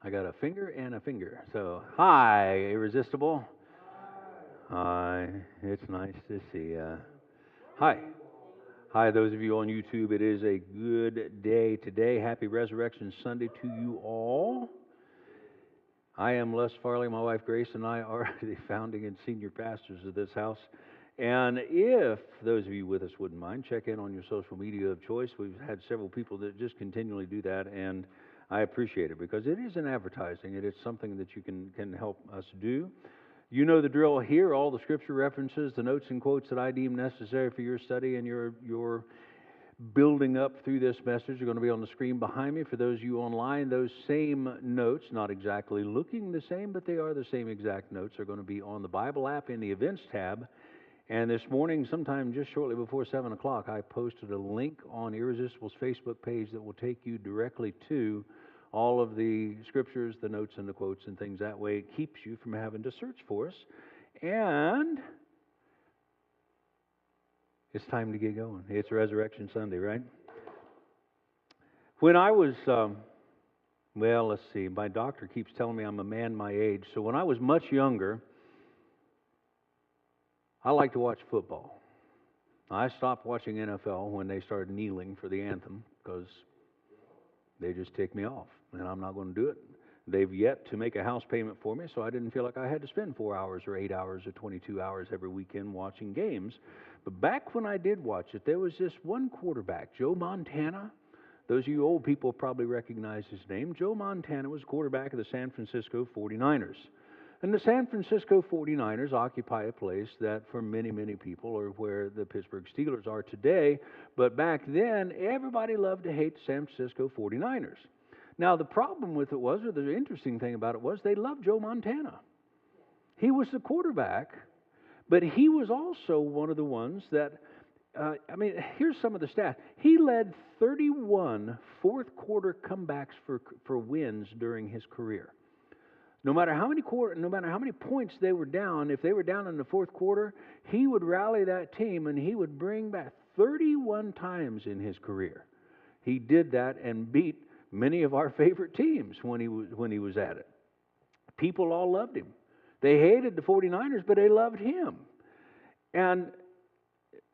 I got a finger and a finger. So, hi, Irresistible. Hi, it's nice to see you. Hi. Hi, those of you on YouTube. It is a good day today. Happy Resurrection Sunday to you all. I am Les Farley. My wife Grace and I are the founding and senior pastors of this house. And if those of you with us wouldn't mind, check in on your social media of choice. We've had several people that just continually do that, and I appreciate it because it is an advertising. It is something that you can help us do. You know the drill here. All the scripture references, the notes and quotes that I deem necessary for your study and your building up through this message are going to be on the screen behind me. For those of you online, those same notes, not exactly looking the same, but they are the same exact notes, are going to be on the Bible app in the Events tab. And this morning, sometime just shortly before 7 o'clock, I posted a link on Irresistible's Facebook page that will take you directly to all of the scriptures, the notes, and the quotes and things. That way it keeps you from having to search for us. And it's time to get going. It's Resurrection Sunday, right? When I was, let's see, my doctor keeps telling me I'm a man my age. So when I was much younger, I liked to watch football. I stopped watching NFL when they started kneeling for the anthem because they just tick me off, and I'm not going to do it. They've yet to make a house payment for me, so I didn't feel like I had to spend 4 hours or 8 hours or 22 hours every weekend watching games. But back when I did watch it, there was this one quarterback, Joe Montana. Those of you old people probably recognize his name. Joe Montana was quarterback of the San Francisco 49ers. And the San Francisco 49ers occupy a place that for many, many people are where the Pittsburgh Steelers are today. But back then, everybody loved to hate the San Francisco 49ers. Now, the problem with it was, or the interesting thing about it was, they loved Joe Montana. He was the quarterback, but he was also one of the ones that, here's some of the stats. He led 31 fourth quarter comebacks for wins during his career. No matter how many points they were down, if they were down in the fourth quarter, he would rally that team and he would bring back 31 times in his career. He did that and beat many of our favorite teams when he was at it. People all loved him. They hated the 49ers, but they loved him. And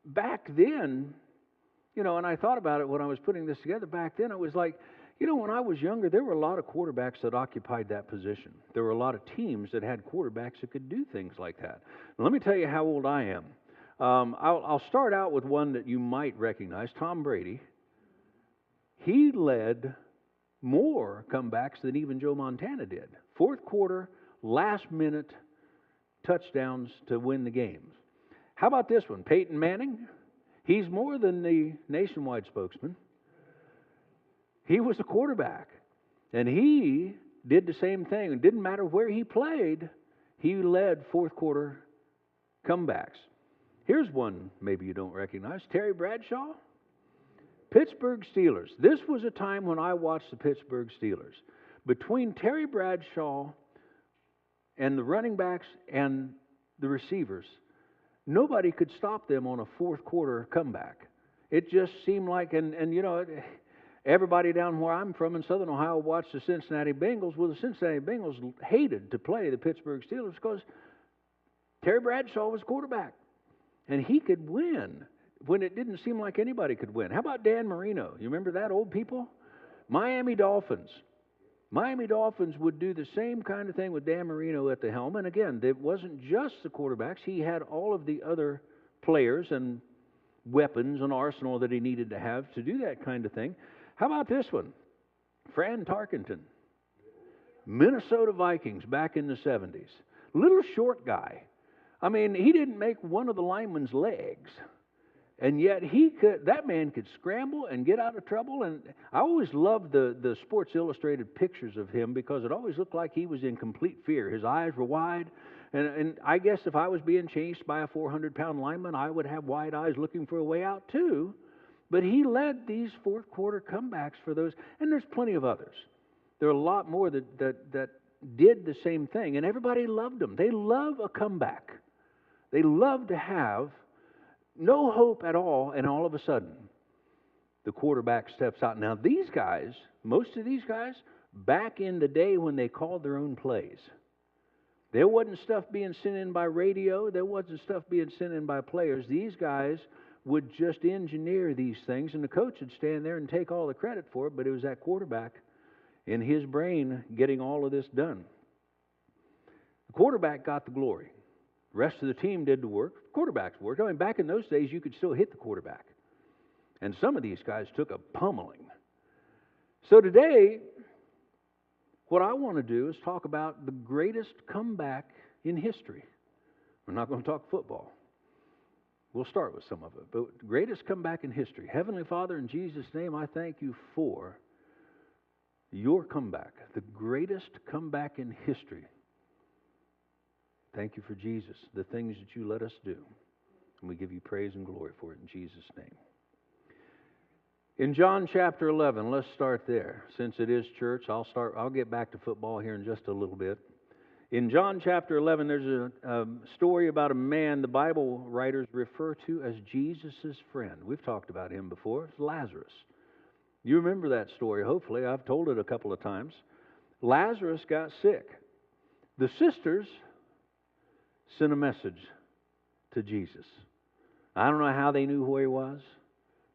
back then, and I thought about it when I was putting this together, back then it was like, when I was younger, there were a lot of quarterbacks that occupied that position. There were a lot of teams that had quarterbacks that could do things like that. Now, let me tell you how old I am. I'll start out with one that you might recognize, Tom Brady. He led more comebacks than even Joe Montana did. Fourth quarter, last minute touchdowns to win the games. How about this one? Peyton Manning. He's more than the nationwide spokesman. He was a quarterback, and he did the same thing. It didn't matter where he played, he led fourth quarter comebacks. Here's one maybe you don't recognize, Terry Bradshaw, Pittsburgh Steelers. This was a time when I watched the Pittsburgh Steelers. Between Terry Bradshaw and the running backs and the receivers, nobody could stop them on a fourth quarter comeback. It just seemed like, everybody down where I'm from in Southern Ohio watched the Cincinnati Bengals. Well, the Cincinnati Bengals hated to play the Pittsburgh Steelers because Terry Bradshaw was quarterback. And he could win when it didn't seem like anybody could win. How about Dan Marino? You remember that, old people? Miami Dolphins. Miami Dolphins would do the same kind of thing with Dan Marino at the helm. And again, it wasn't just the quarterbacks. He had all of the other players and weapons and arsenal that he needed to have to do that kind of thing. How about this one? Fran Tarkenton, Minnesota Vikings back in the 70s. Little short guy. He didn't make one of the linemen's legs. And yet that man could scramble and get out of trouble. And I always loved the Sports Illustrated pictures of him because it always looked like he was in complete fear. His eyes were wide. And I guess if I was being chased by a 400-pound lineman, I would have wide eyes looking for a way out too. But he led these fourth quarter comebacks for those, and there's plenty of others. There are a lot more that did the same thing, and everybody loved them. They love a comeback. They love to have no hope at all, and all of a sudden, the quarterback steps out. Now, these guys, most of these guys, back in the day when they called their own plays. There wasn't stuff being sent in by radio. There wasn't stuff being sent in by players. These guys would just engineer these things, and the coach would stand there and take all the credit for it, but it was that quarterback in his brain getting all of this done. The quarterback got the glory. The rest of the team did the work. The quarterback's work. I mean, back in those days, you could still hit the quarterback. And some of these guys took a pummeling. So today, what I want to do is talk about the greatest comeback in history. We're not going to talk football. We'll start with some of it. But the greatest comeback in history. Heavenly Father, in Jesus' name, I thank you for your comeback. The greatest comeback in history. Thank you for Jesus, the things that you let us do. And we give you praise and glory for it in Jesus' name. In John chapter 11, let's start there. Since it is church, I'll get back to football here in just a little bit. In John chapter 11, there's a story about a man the Bible writers refer to as Jesus' friend. We've talked about him before. It's Lazarus. You remember that story, hopefully. I've told it a couple of times. Lazarus got sick. The sisters sent a message to Jesus. I don't know how they knew who he was,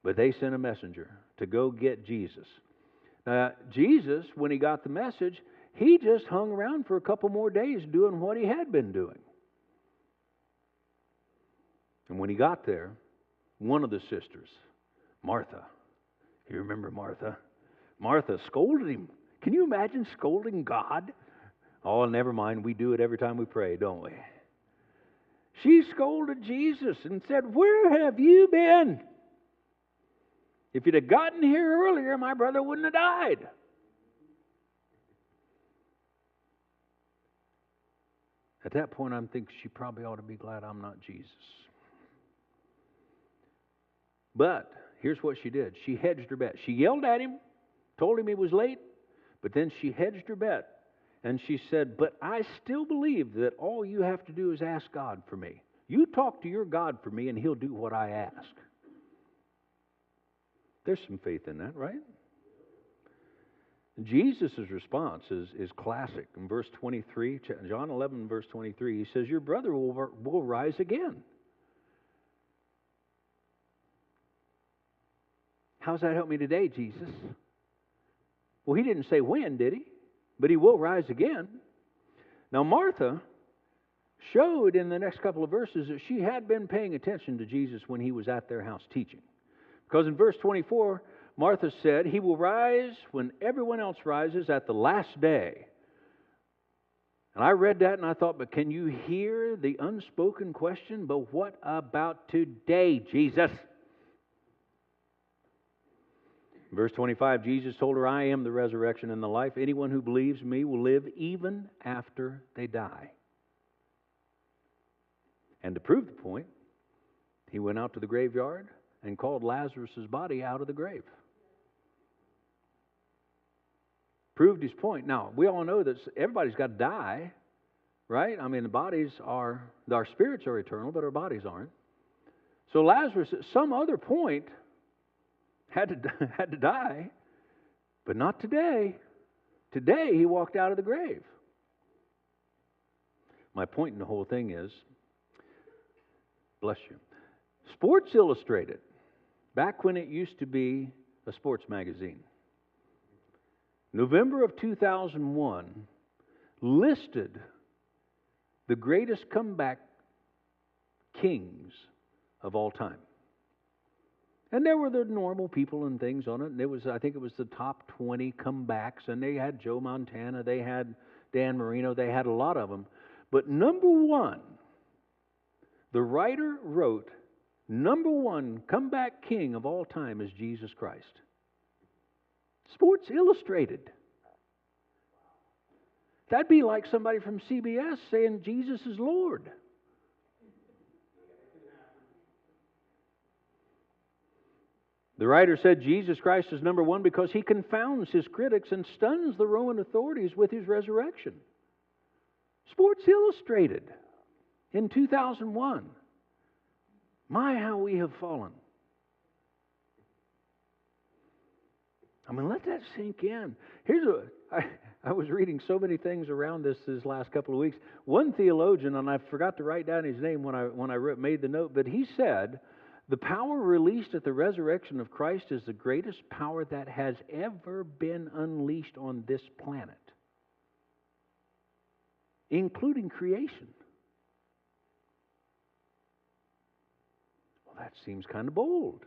but they sent a messenger to go get Jesus. Jesus, when he got the message, he just hung around for a couple more days doing what he had been doing. And when he got there, one of the sisters, Martha, you remember Martha? Martha scolded him. Can you imagine scolding God? Oh, never mind. We do it every time we pray, don't we? She scolded Jesus and said, "Where have you been? If you'd have gotten here earlier, my brother wouldn't have died." At that point, I'm thinking she probably ought to be glad I'm not Jesus. But here's what she did. She hedged her bet. She yelled at him, told him he was late, but then she hedged her bet. And she said, "But I still believe that all you have to do is ask God for me. You talk to your God for me, and He'll do what I ask." There's some faith in that, right? Jesus' response is classic. In verse 23, John 11, verse 23, he says, "Your brother will rise again." How's that help me today, Jesus? Well, he didn't say when, did he? But he will rise again. Now, Martha showed in the next couple of verses that she had been paying attention to Jesus when he was at their house teaching. Because in verse 24, Martha said, "He will rise when everyone else rises at the last day." And I read that and I thought, but can you hear the unspoken question? But what about today, Jesus? Verse 25, Jesus told her, "I am the resurrection and the life. Anyone who believes me will live even after they die." And to prove the point, he went out to the graveyard and called Lazarus' body out of the grave. Proved his point. Now, we all know that everybody's got to die, right? I mean, our spirits are eternal, but our bodies aren't. So Lazarus, at some other point, had to die, but not today. Today, he walked out of the grave. My point in the whole thing is, bless you, Sports Illustrated, back when it used to be a sports magazine, November of 2001, listed the greatest comeback kings of all time. And there were the normal people and things on it. And I think it was the top 20 comebacks. And they had Joe Montana, they had Dan Marino, they had a lot of them. But number one, the writer wrote, number one comeback king of all time is Jesus Christ. Sports Illustrated. That'd be like somebody from CBS saying Jesus is Lord. The writer said Jesus Christ is number one because he confounds his critics and stuns the Roman authorities with his resurrection. Sports Illustrated in 2001. My, how we have fallen. I mean, let that sink in. I was reading so many things around this last couple of weeks. One theologian, and I forgot to write down his name when I made the note, but he said, the power released at the resurrection of Christ is the greatest power that has ever been unleashed on this planet, including creation. Well, that seems kind of bold.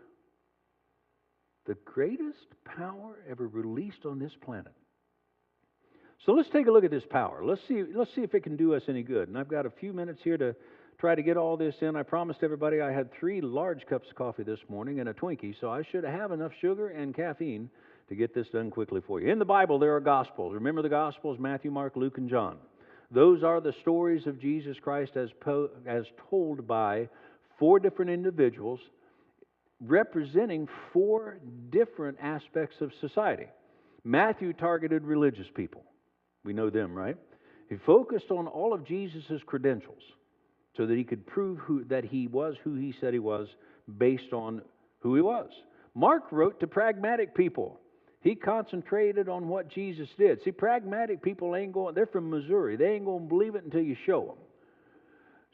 The greatest power ever released on this planet. So let's take a look at this power. Let's see if it can do us any good. And I've got a few minutes here to try to get all this in. I promised everybody I had 3 large cups of coffee this morning and a Twinkie, so I should have enough sugar and caffeine to get this done quickly for you. In the Bible, there are Gospels. Remember the Gospels, Matthew, Mark, Luke, and John. Those are the stories of Jesus Christ as told by 4 different individuals representing 4 different aspects of society. Matthew targeted religious people. We know them, right? He focused on all of Jesus' credentials so that he could prove that he was who he said he was based on who he was. Mark wrote to pragmatic people. He concentrated on what Jesus did. See, pragmatic people they're from Missouri. They ain't going to believe it until you show them.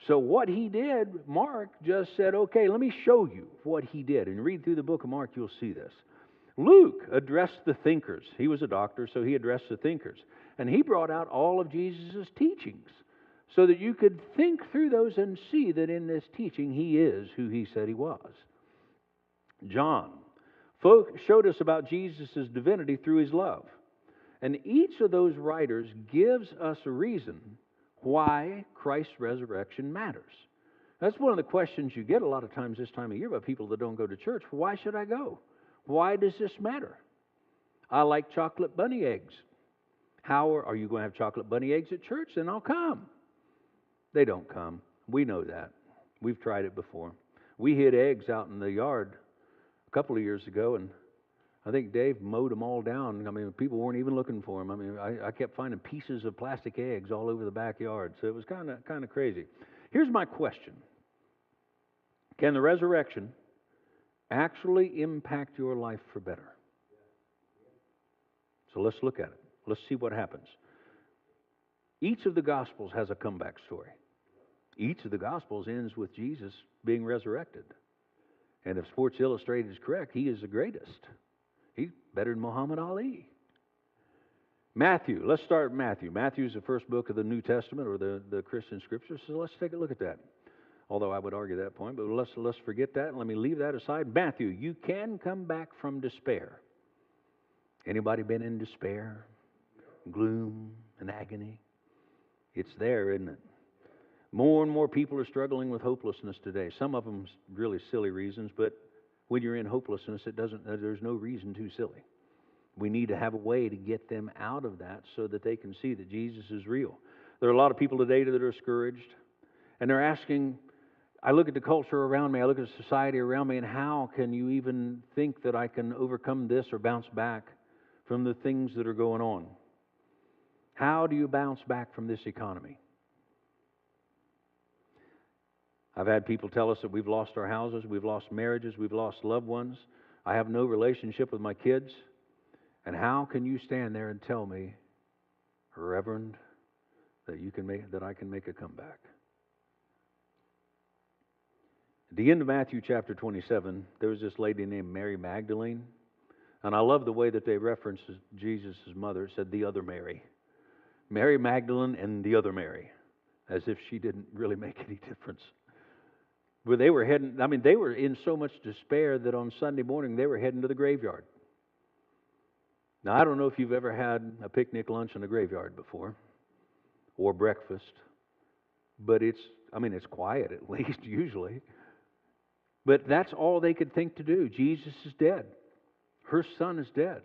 So what he did, Mark just said, okay, let me show you what he did. And read through the book of Mark, you'll see this. Luke addressed the thinkers. He was a doctor, so he addressed the thinkers. And he brought out all of Jesus' teachings so that you could think through those and see that in this teaching he is who he said he was. John showed us about Jesus' divinity through his love. And each of those writers gives us a reason why Christ's resurrection matters. That's one of the questions you get a lot of times this time of year by people that don't go to church. Why should I go? Why does this matter? I like chocolate bunny eggs. How are you going to have chocolate bunny eggs at church? Then I'll come. They don't come. We know that. We've tried it before. We hid eggs out in the yard a couple of years ago, and I think Dave mowed them all down. I mean, people weren't even looking for them. I mean, I kept finding pieces of plastic eggs all over the backyard, so it was kind of crazy. Here's my question. Can the resurrection actually impact your life for better? So let's look at it. Let's see what happens. Each of the Gospels has a comeback story. Each of the Gospels ends with Jesus being resurrected. And if Sports Illustrated is correct, he is the greatest. He's better than Muhammad Ali. Matthew. Let's start with Matthew. Matthew is the first book of the New Testament or the Christian Scriptures, so let's take a look at that. Although I would argue that point, but let's forget that and let me leave that aside. Matthew, you can come back from despair. Anybody been in despair? Gloom and agony? It's there, isn't it? More and more people are struggling with hopelessness today. Some of them really silly reasons, but when you're in hopelessness, there's no reason too silly. We need to have a way to get them out of that so that they can see that Jesus is real. There are a lot of people today that are discouraged, and they're asking, I look at the culture around me, I look at the society around me, and how can you even think that I can overcome this or bounce back from the things that are going on? How do you bounce back from this economy? I've had people tell us that we've lost our houses, we've lost marriages, we've lost loved ones. I have no relationship with my kids. And how can you stand there and tell me, Reverend, that I can make a comeback? At the end of Matthew chapter 27, there was this lady named Mary Magdalene. And I love the way that they referenced Jesus' mother. It said the other Mary. Mary Magdalene and the other Mary. As if she didn't really make any difference. Where they were they were in so much despair that on Sunday morning they were heading to the graveyard. Now, I don't know if you've ever had a picnic lunch in a graveyard before, or breakfast, but it's quiet at least, usually. But that's all they could think to do. Jesus is dead. Her son is dead.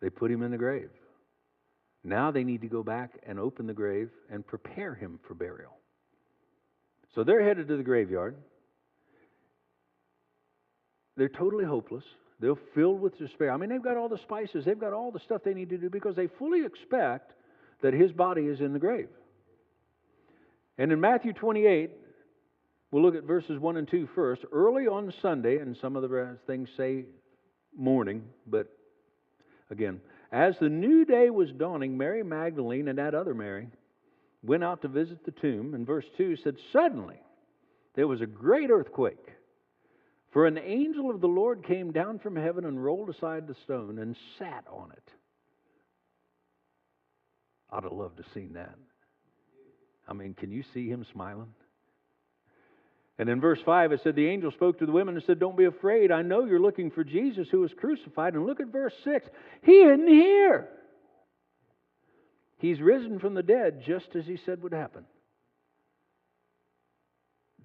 They put him in the grave. Now they need to go back and open the grave and prepare him for burial. So they're headed to the graveyard. They're totally hopeless. They're filled with despair. They've got all the spices. They've got all the stuff they need to do because they fully expect that his body is in the grave. And in Matthew 28, we'll look at verses 1 and 2 first. Early on Sunday, and some of the things say morning, but again, as the new day was dawning, Mary Magdalene and that other Mary went out to visit the tomb. And verse 2 said, suddenly there was a great earthquake, for an angel of the Lord came down from heaven and rolled aside the stone and sat on it. I'd have loved to have seen that. I mean, can you see him smiling? And in verse 5 it said, the angel spoke to the women and said, don't be afraid. I know you're looking for Jesus who was crucified. And look at verse 6. He isn't here. He's risen from the dead, just as he said would happen.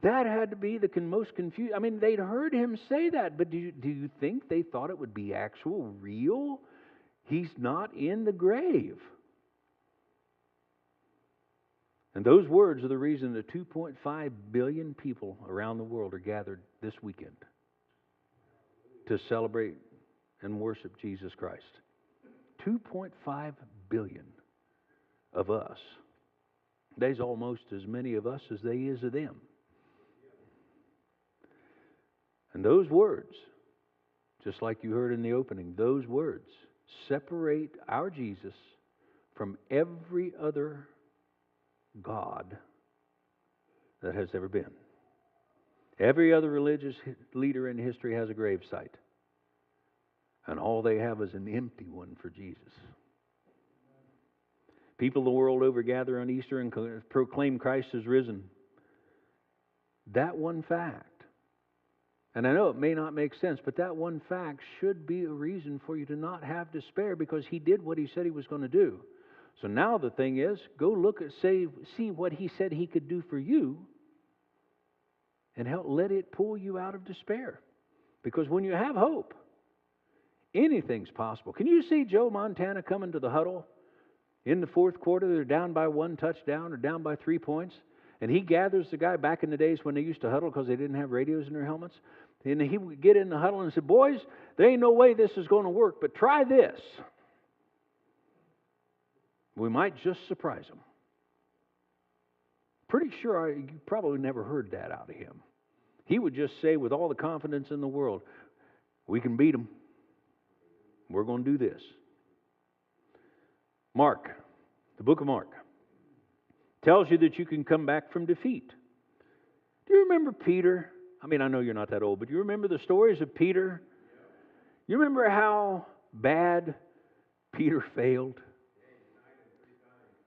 That had to be the most confused. I mean, they'd heard him say that, but do you think they thought it would be actual, real? He's not in the grave. And those words are the reason that 2.5 billion people around the world are gathered this weekend to celebrate and worship Jesus Christ. 2.5 billion of us. There's almost as many of us as there is of them. And those words, just like you heard in the opening, those words separate our Jesus from every other God that has ever been. Every other religious leader in history has a gravesite. And all they have is an empty one for Jesus. People the world over gather on Easter and proclaim Christ is risen. That one fact, and I know it may not make sense, but that one fact should be a reason for you to not have despair, because He did what He said He was going to do. So now the thing is, go look at, see what He said He could do for you, and let it pull you out of despair. Because when you have hope, anything's possible. Can you see Joe Montana coming to the huddle in the fourth quarter? They're down by 1 touchdown or down by 3 points. And he gathers the guy back in the days when they used to huddle because they didn't have radios in their helmets. And he would get in the huddle and say, boys, there ain't no way this is going to work, but try this. We might just surprise them. Pretty sure you probably never heard that out of him. He would just say with all the confidence in the world, we can beat them. We're going to do this. Mark, the book of Mark, tells you that you can come back from defeat. Do you remember Peter? I mean, I know you're not that old, but do you remember the stories of Peter? You remember how bad Peter failed?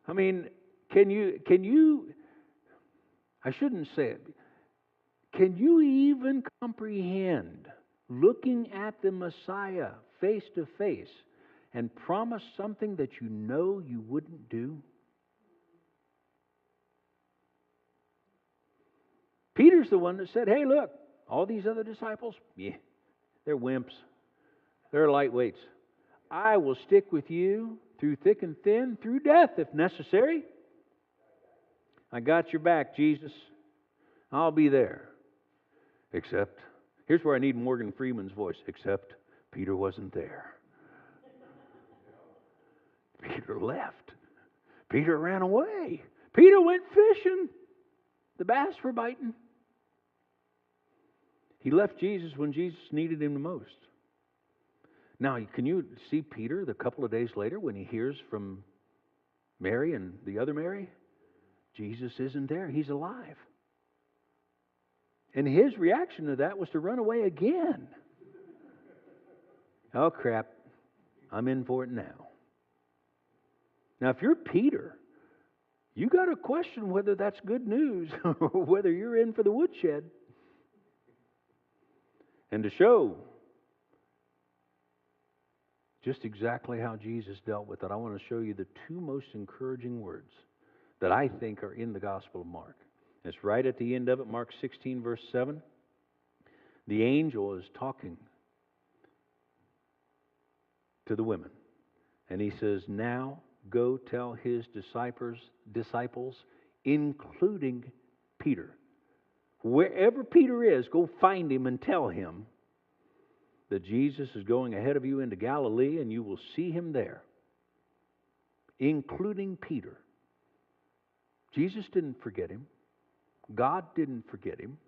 I mean, can you, I shouldn't say it, can you even comprehend looking at the Messiah face to face and promise something that you know you wouldn't do? Peter's the one that said, hey, look, all these other disciples, they're wimps. They're lightweights. I will stick with you through thick and thin, through death if necessary. I got your back, Jesus. I'll be there. Except, here's where I need Morgan Freeman's voice, except Peter wasn't there. Peter left. Peter ran away. Peter went fishing. The bass were biting. He left Jesus when Jesus needed him the most. Now, can you see Peter a couple of days later when he hears from Mary and the other Mary? Jesus isn't there. He's alive. And his reaction to that was to run away again. Oh, crap. I'm in for it now. Now, if you're Peter, you got to question whether that's good news or whether you're in for the woodshed. And to show just exactly how Jesus dealt with it, I want to show you the two most encouraging words that I think are in the Gospel of Mark. It's right at the end of it, Mark 16, verse 7. The angel is talking to the women. And he says, now go tell his disciples, including Peter. Wherever Peter is, go find him and tell him that Jesus is going ahead of you into Galilee and you will see him there, including Peter. Jesus didn't forget him. God didn't forget him.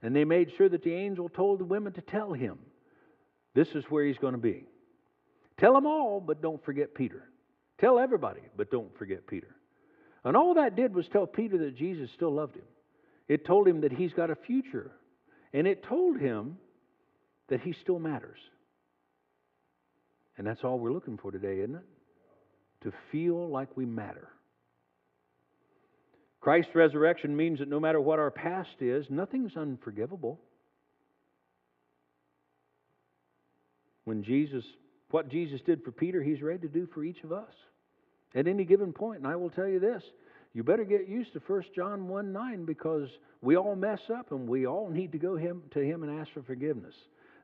And they made sure that the angel told the women to tell him This is where he's going to be. Tell them all, but don't forget Peter. Tell everybody, but don't forget Peter. And all that did was tell Peter that Jesus still loved him. It told him that he's got a future. And it told him that he still matters. And that's all we're looking for today, isn't it? To feel like we matter. Christ's resurrection means that no matter what our past is, nothing's unforgivable. What Jesus did for Peter, He's ready to do for each of us at any given point. And I will tell you this, you better get used to 1 John 1:9, because we all mess up and we all need to go to Him and ask for forgiveness.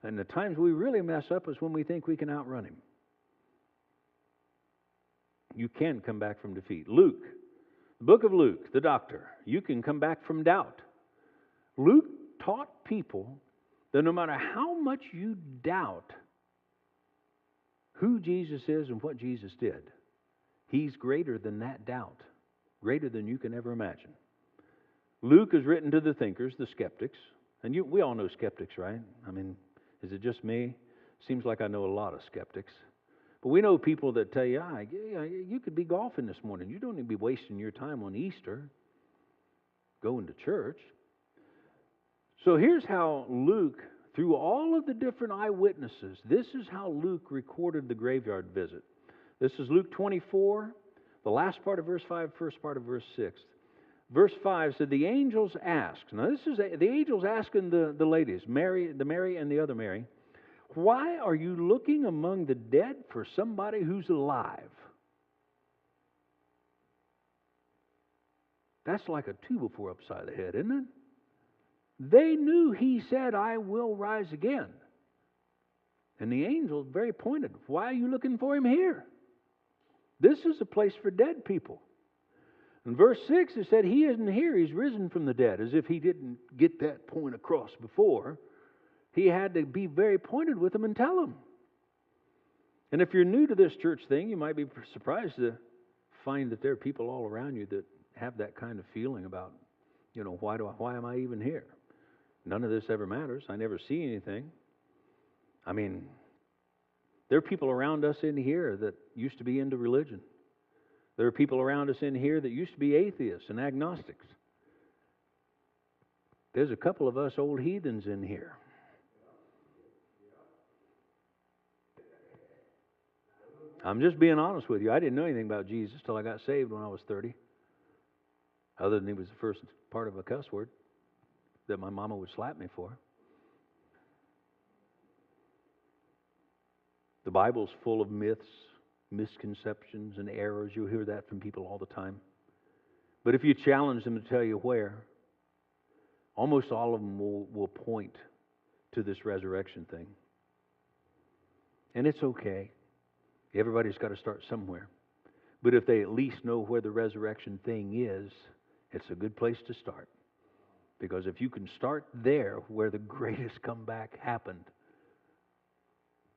And the times we really mess up is when we think we can outrun Him. You can come back from defeat. Luke, the book of Luke, the doctor, you can come back from doubt. Luke taught people that no matter how much you doubt who Jesus is and what Jesus did, He's greater than that doubt, greater than you can ever imagine. Luke is written to the thinkers, the skeptics, and we all know skeptics, right? I mean, is it just me? Seems like I know a lot of skeptics. But we know people that tell you, you could be golfing this morning. You don't need to be wasting your time on Easter going to church. So here's how Luke, through all of the different eyewitnesses, this is how Luke recorded the graveyard visit. This is Luke 24, the last part of verse 5, first part of verse 6. Verse 5 said, the angels asked. Now this is the angels asking the ladies, Mary and the other Mary, why are you looking among the dead for somebody who's alive? That's like a 2-by-4 upside the head, isn't it? They knew He said, I will rise again. And the angel very pointed, why are you looking for Him here? This is a place for dead people. In verse 6 it said, He isn't here, He's risen from the dead. As if He didn't get that point across before. He had to be very pointed with them and tell them. And if you're new to this church thing, you might be surprised to find that there are people all around you that have that kind of feeling about, why am I even here? None of this ever matters. I never see anything. I mean, there are people around us in here that used to be into religion. There are people around us in here that used to be atheists and agnostics. There's a couple of us old heathens in here. I'm just being honest with you. I didn't know anything about Jesus till I got saved when I was 30. Other than He was the first part of a cuss word that my mama would slap me for. The Bible's full of myths, misconceptions, and errors. You'll hear that from people all the time. But if you challenge them to tell you where, almost all of them will point to this resurrection thing. And it's okay. Everybody's got to start somewhere. But if they at least know where the resurrection thing is, it's a good place to start. Because if you can start there where the greatest comeback happened,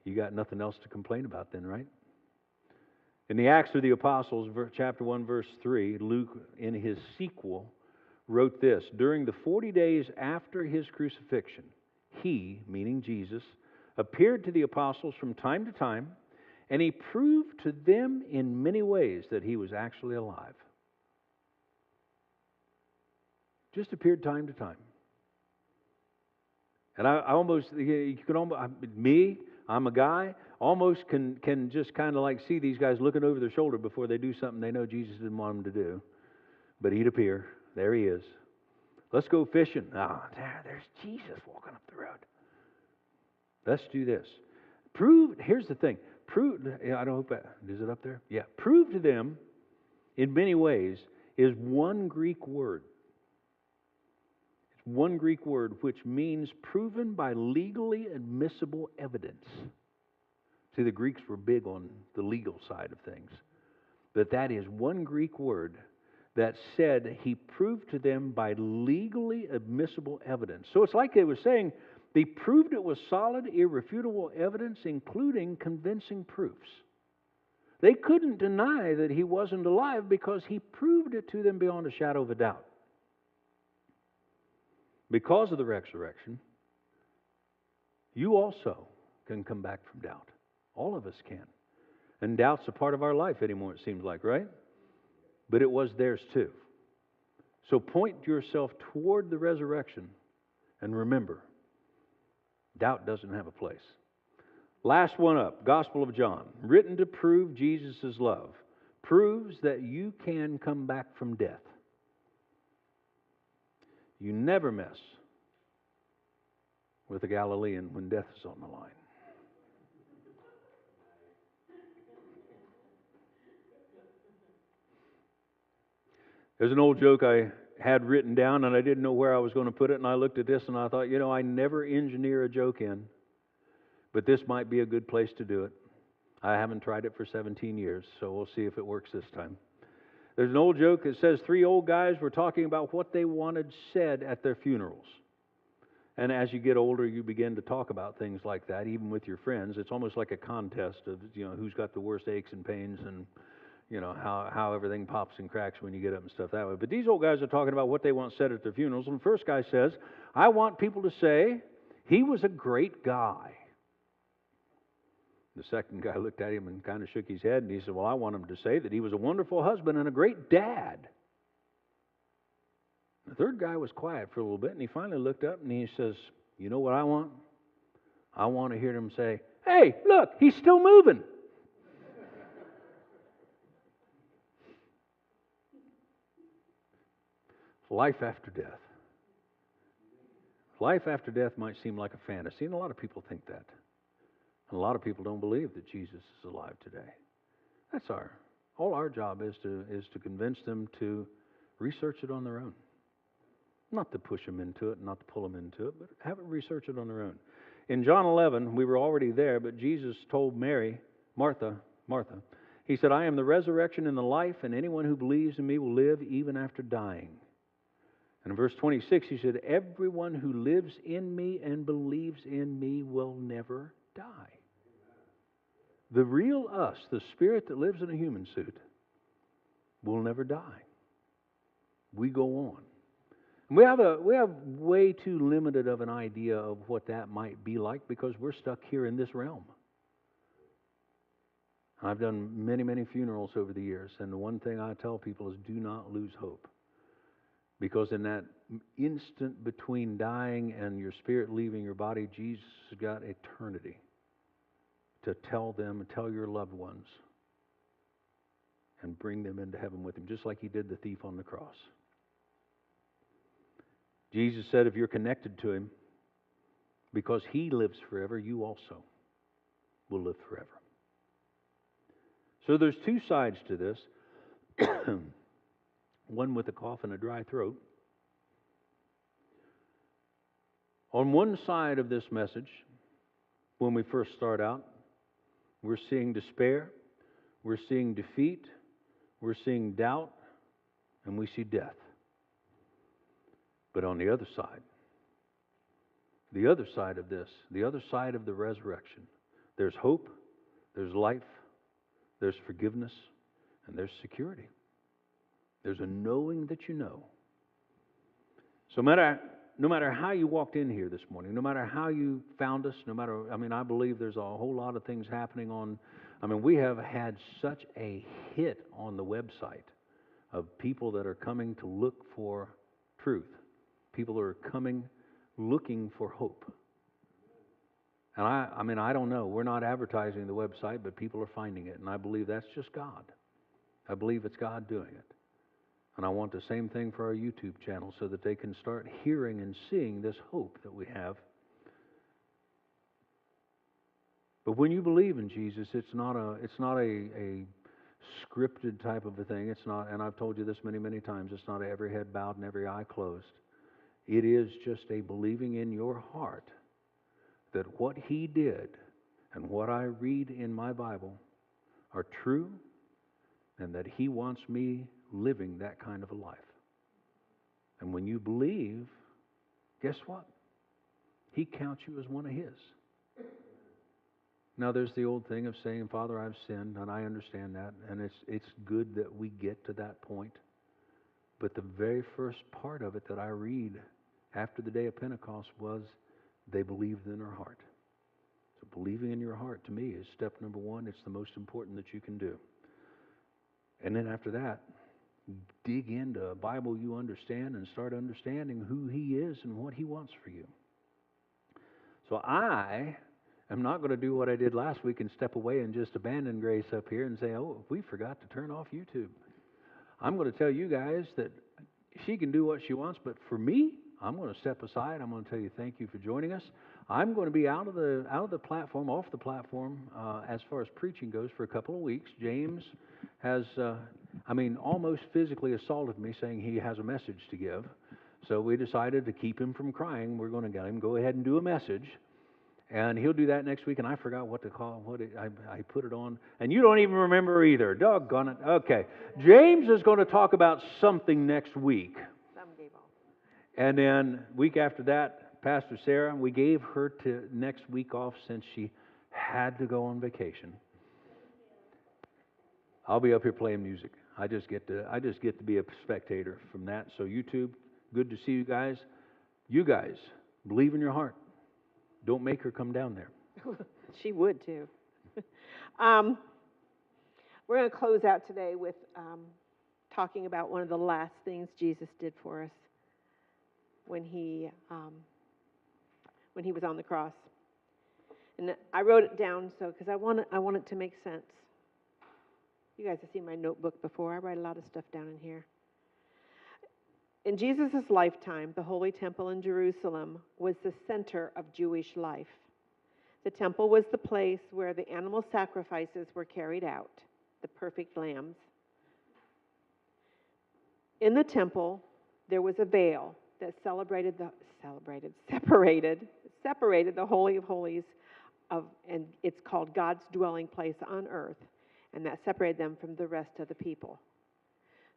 you got nothing else to complain about then, right? In the Acts of the Apostles, chapter 1, verse 3, Luke, in his sequel, wrote this, during the 40 days after His crucifixion, He, meaning Jesus, appeared to the apostles from time to time, and He proved to them in many ways that He was actually alive. Just appeared time to time. And I'm a guy, almost can just kind of like see these guys looking over their shoulder before they do something they know Jesus didn't want them to do. But He'd appear. There He is. Let's go fishing. There's Jesus walking up the road. Let's do this. Here's the thing. I don't hope that, is it up there? Yeah. Prove to them in many ways is one Greek word. It's one Greek word which means proven by legally admissible evidence. See, the Greeks were big on the legal side of things. But that is one Greek word that said He proved to them by legally admissible evidence. So it's like they were saying, they proved it was solid, irrefutable evidence, including convincing proofs. They couldn't deny that He wasn't alive because He proved it to them beyond a shadow of a doubt. Because of the resurrection, you also can come back from doubt. All of us can. And doubt's a part of our life anymore, it seems like, right? But it was theirs too. So point yourself toward the resurrection and remember, doubt doesn't have a place. Last one up, Gospel of John, written to prove Jesus' love, proves that you can come back from death. You never mess with a Galilean when death is on the line. There's an old joke I had written down, and I didn't know where I was going to put it, and I looked at this and I thought, I never engineer a joke in, but this might be a good place to do it. I haven't tried it for 17 years, so we'll see if it works this time. There's an old joke that says 3 old guys were talking about what they wanted said at their funerals. And as you get older, you begin to talk about things like that, even with your friends. It's almost like a contest of, who's got the worst aches and pains and, how everything pops and cracks when you get up and stuff that way. But these old guys are talking about what they want said at their funerals. And the first guy says, I want people to say, he was a great guy. The second guy looked at him and kind of shook his head, and he said, well, I want him to say that he was a wonderful husband and a great dad. The third guy was quiet for a little bit, and he finally looked up and he says, you know what I want? I want to hear him say, hey, look, he's still moving. Life after death. Life after death might seem like a fantasy, and a lot of people think that. And a lot of people don't believe that Jesus is alive today. That's all our job is to convince them to research it on their own. Not to push them into it, not to pull them into it, but have it research it on their own. In John 11, we were already there, but Jesus told Martha, He said, I am the resurrection and the life, and anyone who believes in me will live even after dying. And in verse 26, He said, everyone who lives in me and believes in me will never die. The real us, the spirit that lives in a human suit, will never die. We go on. And we have way too limited of an idea of what that might be like because we're stuck here in this realm. I've done many, many funerals over the years, and the one thing I tell people is do not lose hope. Because in that instant between dying and your spirit leaving your body, Jesus has got eternity to tell them and tell your loved ones and bring them into heaven with Him, just like He did the thief on the cross. Jesus said if you're connected to Him, because He lives forever, you also will live forever. So there's 2 sides to this. One with a cough and a dry throat. On one side of this message, when we first start out, we're seeing despair, we're seeing defeat, we're seeing doubt, and we see death. But on the other side of this, the other side of the resurrection, there's hope, there's life, there's forgiveness, and there's security. There's a knowing that you know. So no matter how you walked in here this morning, no matter how you found us, I believe there's a whole lot of things happening we have had such a hit on the website of people that are coming to look for truth. People are coming looking for hope. And I don't know. We're not advertising the website, but people are finding it. And I believe that's just God. I believe it's God doing it. And I want the same thing for our YouTube channel so that they can start hearing and seeing this hope that we have. But when you believe in Jesus, it's not a scripted type of a thing. It's not, and I've told you this many, many times, it's not every head bowed and every eye closed. It is just a believing in your heart that what He did and what I read in my Bible are true, and that He wants me living that kind of a life. And when you believe, guess what? He counts you as one of His. Now there's the old thing of saying, Father, I've sinned, and I understand that, and it's good that we get to that point. But the very first part of it that I read after the day of Pentecost was they believed in their heart. So believing in your heart, to me, is step number one. It's the most important that you can do. And then after that, dig into a Bible you understand and start understanding who He is and what He wants for you. So I am not going to do what I did last week and step away and just abandon Grace up here and say, oh, we forgot to turn off YouTube. I'm going to tell you guys that she can do what she wants, but for me, I'm going to step aside. I'm going to tell you thank you for joining us. I'm going to be off the platform, as far as preaching goes for a couple of weeks. James has, almost physically assaulted me, saying he has a message to give. So we decided to keep him from crying. We're going to get him go ahead and do a message, and he'll do that next week. And I forgot what to call I put it on, and you don't even remember either. Doggone it. Okay, James is going to talk about something next week. And then week after that, Pastor Sarah, we gave her to next week off since she had to go on vacation. I'll be up here playing music. I just get to be a spectator from that. So YouTube, good to see you guys. You guys, believe in your heart. Don't make her come down there. She would too. We're going to close out today with talking about one of the last things Jesus did for us when he was on the cross. And I wrote it down because I want it to make sense. You guys have seen my notebook before. I write a lot of stuff down in here. In Jesus' lifetime, the Holy Temple in Jerusalem was the center of Jewish life. The temple was the place where the animal sacrifices were carried out, the perfect lambs. In the temple, there was a veil that separated the Holy of Holies and it's called God's dwelling place on earth, and that separated them from the rest of the people.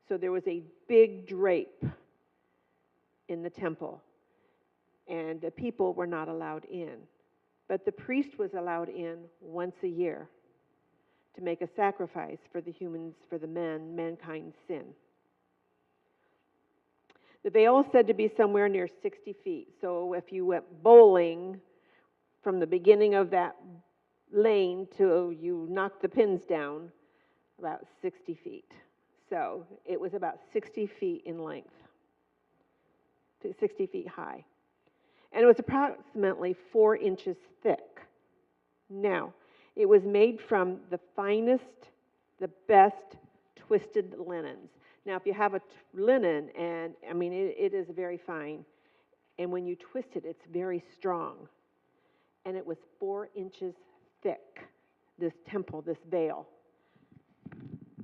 So there was a big drape in the temple, and the people were not allowed in. But the priest was allowed in once a year to make a sacrifice for the humans, for the mankind's sin. The veil is said to be somewhere near 60 feet. So if you went bowling from the beginning of that lane till you knocked the pins down, about 60 feet. So it was about 60 feet in length, 60 feet high. And it was approximately 4 inches thick. Now, it was made from the finest, the best twisted linens. Now, if you have a linen, and it is very fine, and when you twist it, it's very strong. And it was 4 inches thick, this temple, this veil.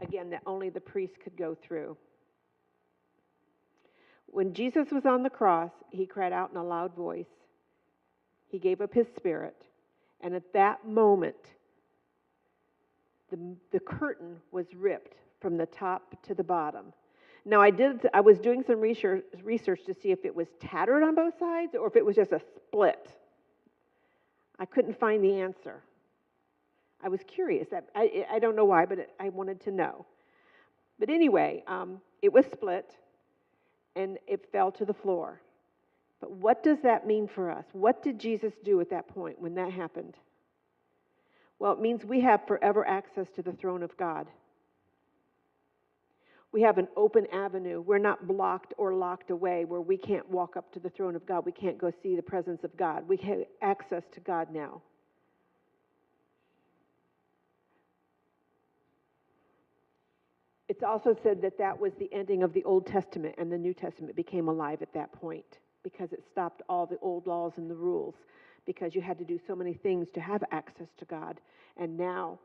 Again, that only the priest could go through. When Jesus was on the cross, he cried out in a loud voice. He gave up his spirit. And at that moment, the curtain was ripped from the top to the bottom. Now, I was doing some research to see if it was tattered on both sides or if it was just a split. I couldn't find the answer. I was curious. I don't know why, but I wanted to know. But anyway, it was split, and it fell to the floor. But what does that mean for us? What did Jesus do at that point when that happened? Well, it means we have forever access to the throne of God. We have an open avenue. We're not blocked or locked away where we can't walk up to the throne of God. We can't go see the presence of God. We have access to God now. It's also said that that was the ending of the Old Testament, and the New Testament became alive at that point because it stopped all the old laws and the rules, because you had to do so many things to have access to God. And now,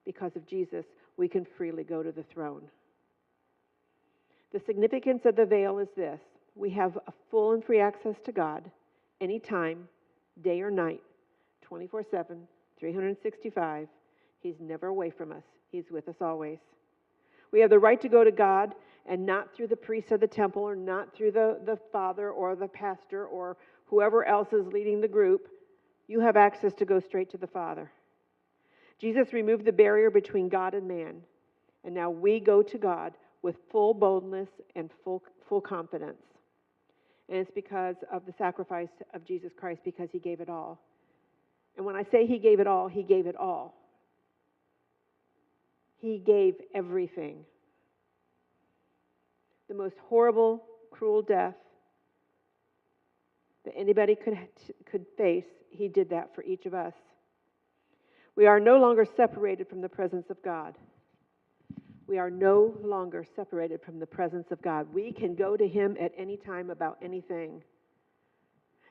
because of Jesus, we can freely go to the throne. The significance of the veil is this: we have a full and free access to God anytime, day or night, 24/7, 365. He's never away from us. He's with us always. We have the right to go to God, and not through the priest of the temple, or not through the father or the pastor or whoever else is leading the group. You have access to go straight to the Father. Jesus removed the barrier between God and man, and now we go to God with full boldness and full confidence. And it's because of the sacrifice of Jesus Christ, because he gave it all. And when I say he gave it all, he gave it all. He gave everything. The most horrible, cruel death that anybody could face, he did that for each of us. We are no longer separated from the presence of God. We are no longer separated from the presence of God. We can go to him at any time about anything.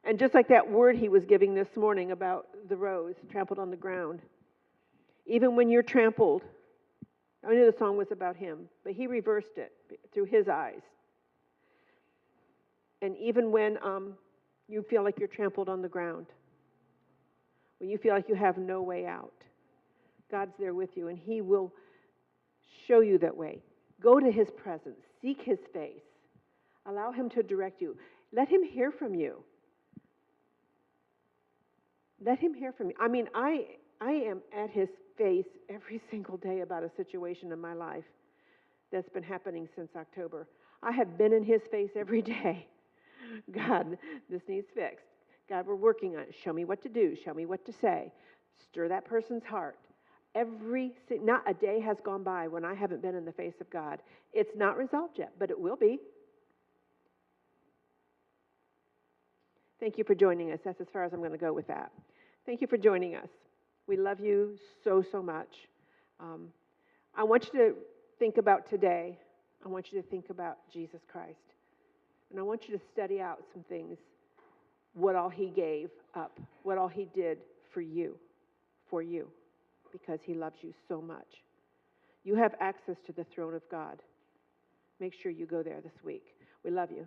And just like that word he was giving this morning about the rose trampled on the ground, even when you're trampled, I knew the song was about him, but he reversed it through his eyes. And even when you feel like you're trampled on the ground, when you feel like you have no way out, God's there with you, and he will show you that way. Go to his presence. Seek his face. Allow him to direct you. Let him hear from you. Let him hear from you. I mean, I am at his face every single day about a situation in my life that's been happening since October. I have been in his face every day. God, this needs fixed. God, we're working on it. Show me what to do. Show me what to say. Stir that person's heart. Not a day has gone by when I haven't been in the face of God. It's not resolved yet, but it will be. Thank you for joining us. That's as far as I'm going to go with that. Thank you for joining us. We love you so, so much. I want you to think about today. I want you to think about Jesus Christ. And I want you to study out some things, what all he gave up, what all he did for you, because he loves you so much. You have access to the throne of God. Make sure you go there this week. We love you.